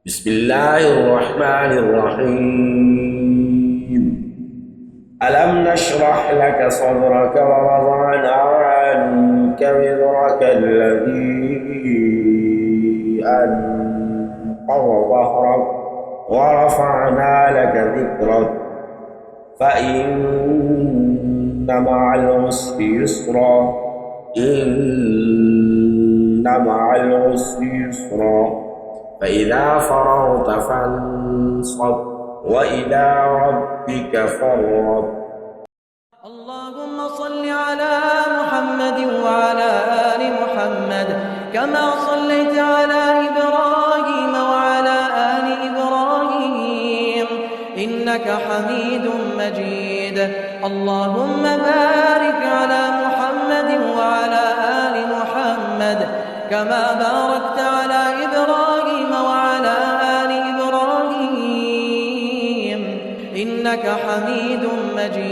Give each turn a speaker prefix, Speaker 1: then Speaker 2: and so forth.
Speaker 1: بسم الله الرحمن الرحيم. ألم نشرح لك صدرك ووضعنا عنك وزرك الذي أنقض ظهرك ورفعنا لك ذكرك فإن مع العسر يسرا إن مع العسر يسرا فإذا فرغت فانصب وإلى ربك فارغب.
Speaker 2: اللهم صل على محمد وعلى آل محمد كما صليت على إبراهيم وعلى آل إبراهيم إنك حميد مجيد. اللهم بارك على محمد وعلى آل محمد كما باركت على إبراهيم وعلى آل إبراهيم إنك حميد مجيد.